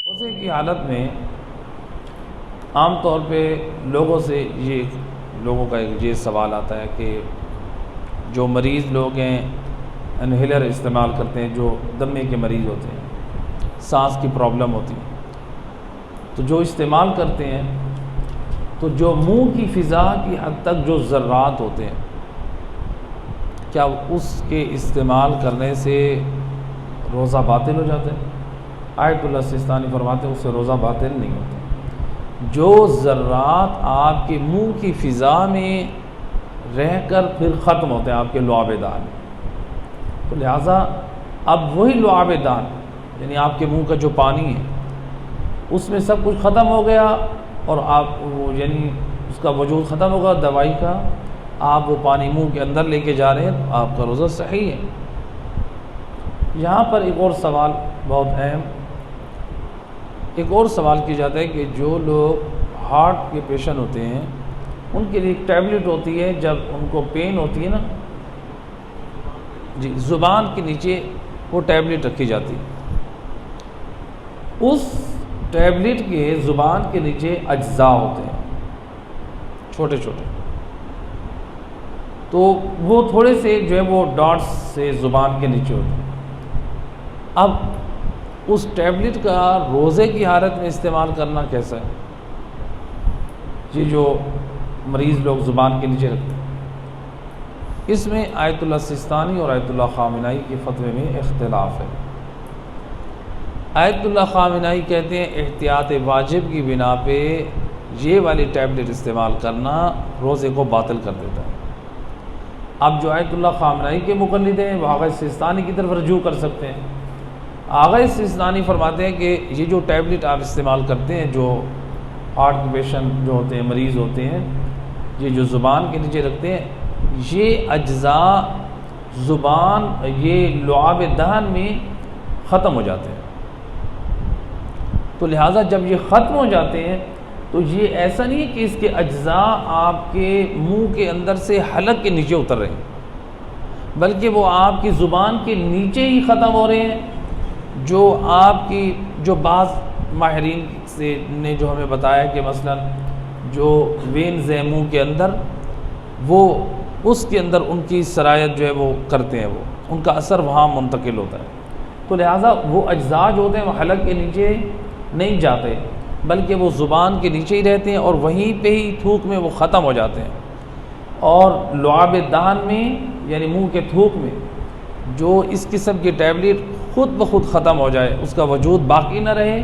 روزے کی حالت میں عام طور پہ لوگوں کا یہ سوال آتا ہے کہ جو مریض لوگ ہیں انہیلر استعمال کرتے ہیں، جو دمے کے مریض ہوتے ہیں، سانس کی پرابلم ہوتی ہے، تو جو استعمال کرتے ہیں تو جو منہ کی فضا کی حد تک جو ذرات ہوتے ہیں، کیا اس کے استعمال کرنے سے روزہ باطل ہو جاتا ہے؟ آیت اللہ سستانی فرماتے ہیں اس سے روزہ باطل نہیں ہوتا۔ جو ذرات آپ کے منہ کی فضا میں رہ کر پھر ختم ہوتے ہیں آپ کے لعاب دان میں، تو لہٰذا اب وہی لعاب دان یعنی آپ کے منہ کا جو پانی ہے اس میں سب کچھ ختم ہو گیا اور آپ یعنی اس کا وجود ختم ہوگا دوائی کا، آپ وہ پانی منہ کے اندر لے کے جا رہے ہیں تو آپ کا روزہ صحیح ہے۔ یہاں پر ایک اور سوال بہت اہم ایک اور سوال کیا جاتا ہے کہ جو لوگ ہارٹ کے پیشنٹ ہوتے ہیں ان کے لیے ایک ٹیبلٹ ہوتی ہے، جب ان کو پین ہوتی ہے نا جی زبان کے نیچے وہ ٹیبلٹ رکھی جاتی ہے، اس ٹیبلٹ کے زبان کے نیچے اجزاء ہوتے ہیں چھوٹے چھوٹے، تو وہ تھوڑے سے جو ہے وہ ڈاٹس سے زبان کے نیچے ہوتے ہیں۔ اب اس ٹیبلٹ کا روزے کی حالت میں استعمال کرنا کیسا ہے؟ یہ جو مریض لوگ زبان کے نیچے رکھتے ہیں، اس میں آیت اللہ سستانی اور آیت اللہ خامنائی کے فتوے میں اختلاف ہے۔ آیت اللہ خامنائی کہتے ہیں احتیاط واجب کی بنا پہ یہ والی ٹیبلٹ استعمال کرنا روزے کو باطل کر دیتا ہے۔ اب جو آیت اللہ خامنائی کے مقلد ہیں وہ آغا سستانی کی طرف رجوع کر سکتے ہیں۔ آغا سستانی فرماتے ہیں کہ یہ جو ٹیبلٹ آپ استعمال کرتے ہیں، جو ہارٹ کے پیشنٹ جو ہوتے ہیں مریض ہوتے ہیں، یہ جو زبان کے نیچے رکھتے ہیں، یہ اجزاء زبان یہ لعاب دہن میں ختم ہو جاتے ہیں، تو لہٰذا جب یہ ختم ہو جاتے ہیں تو یہ ایسا نہیں ہے کہ اس کے اجزاء آپ کے منہ کے اندر سے حلق کے نیچے اتر رہے ہیں، بلکہ وہ آپ کی زبان کے نیچے ہی ختم ہو رہے ہیں۔ جو آپ کی جو بعض ماہرین سے نے جو ہمیں بتایا کہ مثلا جو وینز ہیں منہ کے اندر، وہ اس کے اندر ان کی سرایت جو ہے وہ کرتے ہیں، وہ ان کا اثر وہاں منتقل ہوتا ہے، تو لہٰذا وہ اجزاء جو ہوتے ہیں وہ حلق کے نیچے نہیں جاتے بلکہ وہ زبان کے نیچے ہی رہتے ہیں اور وہیں پہ ہی تھوک میں وہ ختم ہو جاتے ہیں۔ اور لعاب دہن میں یعنی منہ کے تھوک میں جو اس قسم کی ٹیبلٹ خود بخود ختم ہو جائے، اس کا وجود باقی نہ رہے،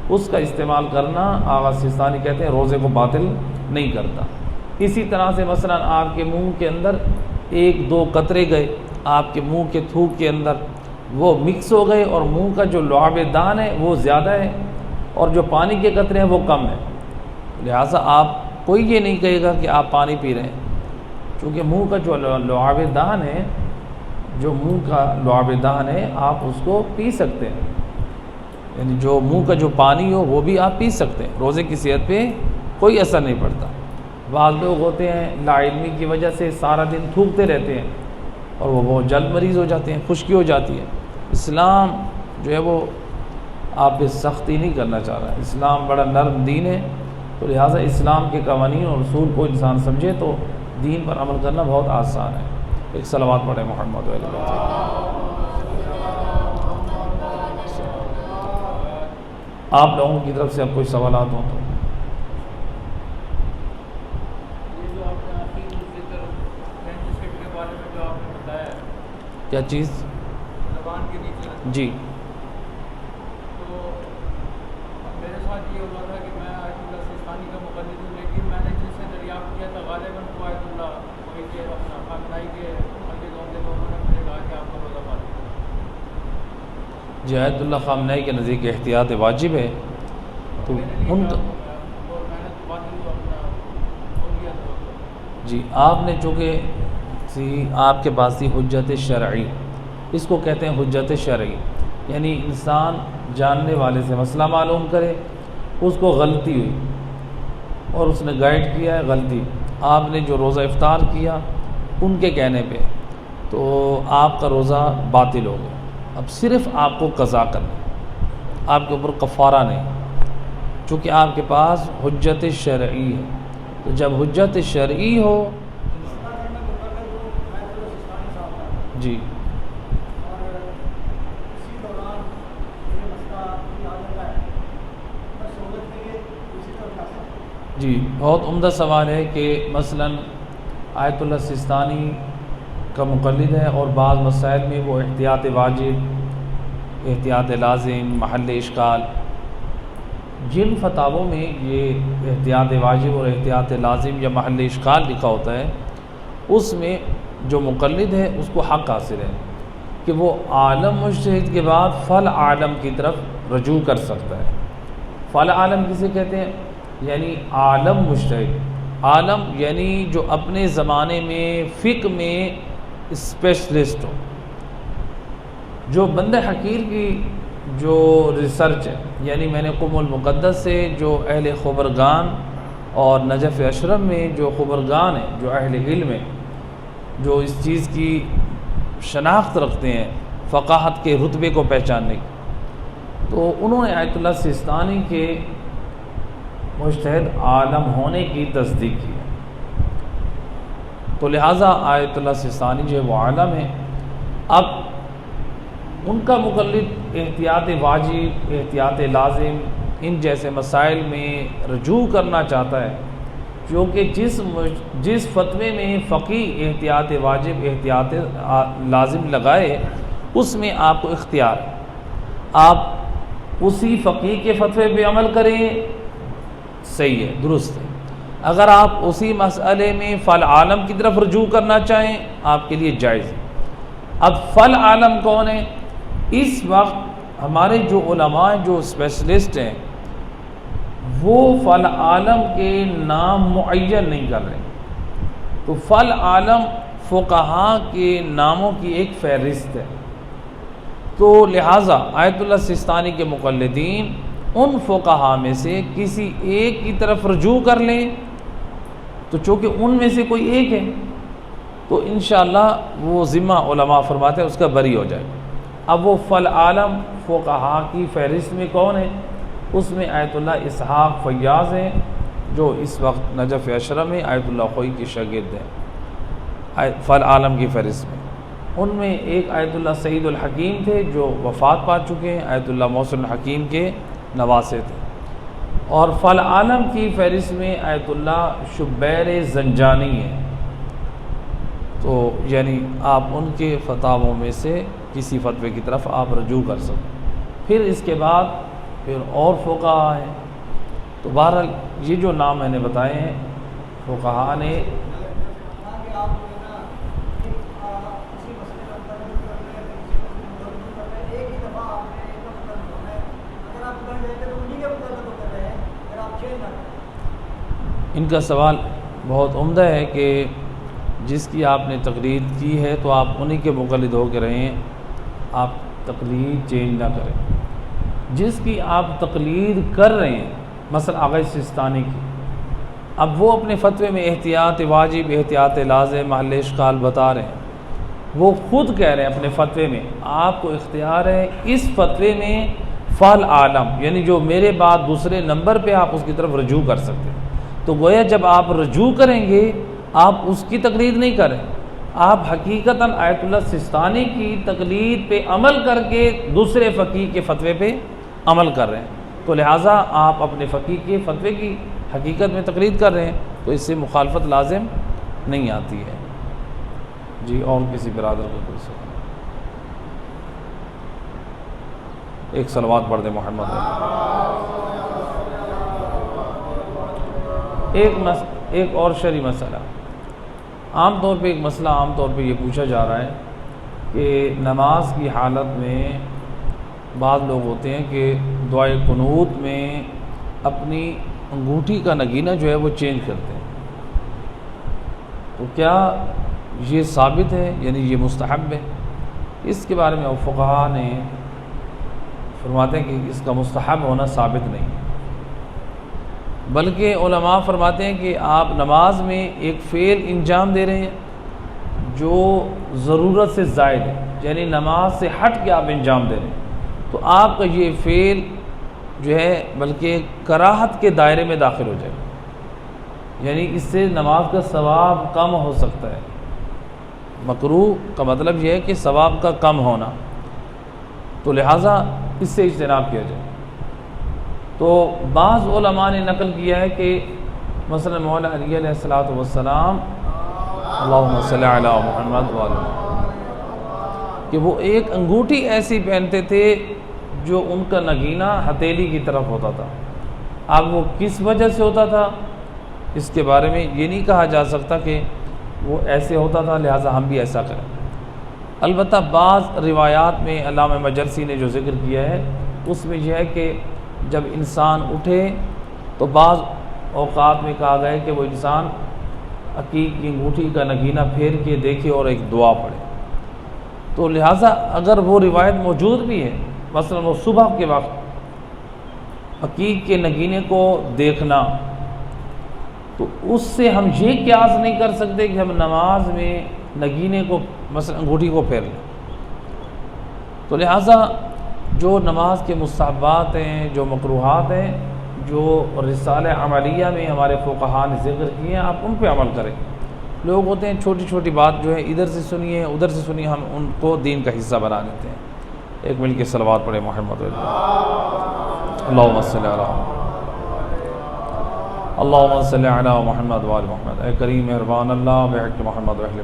اس کا استعمال کرنا آغا سستانی کہتے ہیں روزے کو باطل نہیں کرتا۔ اسی طرح سے مثلا آپ کے منہ کے اندر ایک دو قطرے گئے آپ کے منہ کے تھوک کے اندر، وہ مکس ہو گئے اور منہ کا جو لعاب دہن ہے وہ زیادہ ہے اور جو پانی کے قطرے ہیں وہ کم ہیں، لہٰذا آپ کوئی یہ نہیں کہے گا کہ آپ پانی پی رہے ہیں، کیونکہ منہ کا جو لعاب دہن ہے، جو منہ کا لعاب دہن ہے آپ اس کو پی سکتے ہیں، یعنی جو منہ کا جو پانی ہو وہ بھی آپ پی سکتے ہیں، روزے کی صحت پہ کوئی اثر نہیں پڑتا۔ بعض لوگ ہوتے ہیں لا علمی کی وجہ سے سارا دن تھوکتے رہتے ہیں اور وہ بہت جلد مریض ہو جاتے ہیں، خشکی ہو جاتی ہے۔ اسلام جو ہے وہ آپ پہ سختی نہیں کرنا چاہ رہا ہے، اسلام بڑا نرم دین ہے، تو لہٰذا اسلام کے قوانین اور اصول کو انسان سمجھے تو دین پر عمل کرنا بہت آسان ہے۔ ایک صلوات پڑھیں محمد علیہ وسلم۔ آپ لوگوں کی طرف سے اب کوئی سوالات ہوں تو کیا چیز زبان کے نیچے جی تو میرے ساتھ یہ ہوا تھا کہ میں آیت اللہ سستانی کا مقلد ہوں، لیکن میں نے جن سے دریافت کیا تھا غالباً وہ آیت اللہ وہی کے اپنا خامنائی کے مقلد ہوں گے، تو انہوں نے مجھے کہا کہ آپ کا روزہ باطل ہے۔ جی آیت اللہ خامنائی کے نزدیک احتیاط واجب ہے، تو ان کا اور میں نے باطل اپنا ہو گیا تھا۔ جی آپ نے چونکہ آپ کے پاس تھی حجت شرعی، اس کو کہتے ہیں حجت شرعی، یعنی انسان جاننے والے سے مسئلہ معلوم کرے، اس کو غلطی ہوئی اور اس نے گائیڈ کیا ہے غلطی، آپ نے جو روزہ افطار کیا ان کے کہنے پہ، تو آپ کا روزہ باطل ہو گیا۔ اب صرف آپ کو قضا کرنا ہے، آپ کے اوپر کفارہ نہیں، چونکہ آپ کے پاس حجت شرعی ہے۔ تو جب حجت شرعی ہو جی جی بہت عمدہ سوال ہے کہ مثلاً آیت اللہ سستانی کا مقلد ہے اور بعض مسائل میں وہ احتیاط واجب، احتیاط لازم، محل اشکال، جن فتاووں میں یہ احتیاط واجب اور احتیاط لازم یا محل اشکال لکھا ہوتا ہے، اس میں جو مقلد ہے اس کو حق حاصل ہے کہ وہ عالم مجتہد کے بعد فل عالم کی طرف رجوع کر سکتا ہے۔ فل عالم کسے کہتے ہیں؟ یعنی عالم مجتہد، عالم یعنی جو اپنے زمانے میں فقہ میں اسپیشلسٹ ہو، جو بندہ حقیر کی جو ریسرچ ہے، یعنی میں نے قم المقدس سے جو اہل خبرگان اور نجف اشرف میں جو خبرگان ہیں، جو اہل علم ہیں، جو اس چیز کی شناخت رکھتے ہیں فقاہت کے رتبے کو پہچاننے کی، تو انہوں نے آیت اللہ سستانی کے مجتہد عالم ہونے کی تصدیق کی ہے۔ تو لہٰذا آیت اللہ سستانی جو ہے وہ عالم ہے۔ اب ان کا مقلد احتیاط واجب، احتیاط لازم، ان جیسے مسائل میں رجوع کرنا چاہتا ہے، کیونکہ جس فتوے میں فقیہ احتیاط واجب، احتیاط لازم لگائے، اس میں آپ کو اختیار ہے، آپ اسی فقیہ کے فتوے پہ عمل کریں، صحیح ہے، درست ہے۔ اگر آپ اسی مسئلے میں فل عالم کی طرف رجوع کرنا چاہیں، آپ کے لیے جائز ہے۔ اب فل عالم کون ہے؟ اس وقت ہمارے جو علماء جو اسپیشلسٹ ہیں وہ فل عالم کے نام معین نہیں کر رہے، تو فل عالم فقہاء کے ناموں کی ایک فہرست ہے۔ تو لہٰذا آیت اللہ سستانی کے مقلدین ان فقہاء میں سے کسی ایک کی طرف رجوع کر لیں، تو چونکہ ان میں سے کوئی ایک ہے تو انشاءاللہ وہ ذمہ علماء فرماتے ہیں اس کا بری ہو جائے۔ اب وہ فل عالم فقہاء کی فہرست میں کون ہے؟ اس میں آیت اللہ اسحاق فیاض ہیں، جو اس وقت نجف اشرف میں آیت اللہ خوئی کی شاگرد ہیں فل عالم کی فہرست میں۔ ان میں ایک آیت اللہ سعید الحکیم تھے جو وفات پا چکے ہیں، آیت اللہ محسن الحکیم کے نواسے تھے، اور فل عالم کی فہرست میں آیت اللہ شبیر زنجانی ہیں۔ تو یعنی آپ ان کے فتاووں میں سے کسی فتوے کی طرف آپ رجوع کر سکیں۔ پھر اس کے بعد پھر اور فقہاء ہیں، تو بہرحال یہ جو نام میں نے بتائے ہیں فقہاء نے ان کا سوال بہت عمدہ ہے کہ جس کی آپ نے تقلید کی ہے تو آپ انہی کے مقلد ہو کے رہیں، آپ تقلید چینج نہ کریں۔ جس کی آپ تقلید کر رہے ہیں، مثلا آغا سستانی کی، اب وہ اپنے فتوے میں احتیاط واجب، احتیاط لازم، محل اشکال بتا رہے ہیں، وہ خود کہہ رہے ہیں اپنے فتوے میں آپ کو اختیار ہے اس فتوے میں فل عالم، یعنی جو میرے بعد دوسرے نمبر پہ آپ اس کی طرف رجوع کر سکتے ہیں۔ تو گویا جب آپ رجوع کریں گے آپ اس کی تقلید نہیں کریں، آپ حقیقتاً آیت اللہ سستانی کی تقلید پہ عمل کر کے دوسرے فقیہ کے فتوے پہ عمل کر رہے ہیں، تو لہٰذا آپ اپنے فقیہ کے فتوے کی حقیقت میں تقلید کر رہے ہیں، تو اس سے مخالفت لازم نہیں آتی ہے۔ جی اور کسی برادر کو کوئی سوال؟ ایک صلوات پڑھ دیں محمد۔ ایک اور شرعی مسئلہ، عام طور پہ ایک مسئلہ عام طور پہ یہ پوچھا جا رہا ہے کہ نماز کی حالت میں بعض لوگ ہوتے ہیں کہ دعائے قنوت میں اپنی انگوٹھی کا نگینہ جو ہے وہ چینج کرتے ہیں، تو کیا یہ ثابت ہے، یعنی یہ مستحب ہے؟ اس کے بارے میں فقہاء نے فرماتے ہیں کہ اس کا مستحب ہونا ثابت نہیں، بلکہ علماء فرماتے ہیں کہ آپ نماز میں ایک فعل انجام دے رہے ہیں جو ضرورت سے زائد ہے، یعنی نماز سے ہٹ کے آپ انجام دے رہے ہیں، تو آپ کا یہ فعل جو ہے بلکہ کراہت کے دائرے میں داخل ہو جائے گا، یعنی اس سے نماز کا ثواب کم ہو سکتا ہے۔ مکروہ کا مطلب یہ ہے کہ ثواب کا کم ہونا، تو لہٰذا اس سے اجتناب کیا جائے۔ تو بعض علماء نے نقل کیا ہے کہ مثلا مولا علی علیہ الصلوۃ والسلام اللہم صلی علی محمد وعلی کہ وہ ایک انگوٹھی ایسی پہنتے تھے جو ان کا نگینہ ہتھیلی کی طرف ہوتا تھا۔ اب وہ کس وجہ سے ہوتا تھا اس کے بارے میں یہ نہیں کہا جا سکتا کہ وہ ایسے ہوتا تھا لہٰذا ہم بھی ایسا کریں۔ البتہ بعض روایات میں علامہ مجلسی نے جو ذکر کیا ہے اس میں یہ ہے کہ جب انسان اٹھے تو بعض اوقات میں کہا گیا ہے کہ وہ انسان عقیق کی انگوٹھی کا نگینہ پھیر کے دیکھے اور ایک دعا پڑھے۔ تو لہٰذا اگر وہ روایت موجود بھی ہے، مثلا وہ صبح کے وقت عقیق کے نگینے کو دیکھنا، تو اس سے ہم یہ قیاس نہیں کر سکتے کہ ہم نماز میں نگینے کو مثلا انگوٹھی کو پھیر لیں۔ تو لہٰذا جو نماز کے مستحبات ہیں، جو مکروہات ہیں، جو رسالہ عملیہ میں ہمارے فقہاء نے ذکر کیے ہیں، آپ ان پہ عمل کریں۔ لوگ ہوتے ہیں چھوٹی چھوٹی بات جو ہے ادھر سے سنیے ادھر سے سنیے، ہم ان کو دین کا حصہ بنا لیتے ہیں۔ ایک مل کے صلوات پڑھے محمد اللہم صلی علی محمد وعلی محمد۔ اے کریم مہربان اللہ بحق محمد و اہل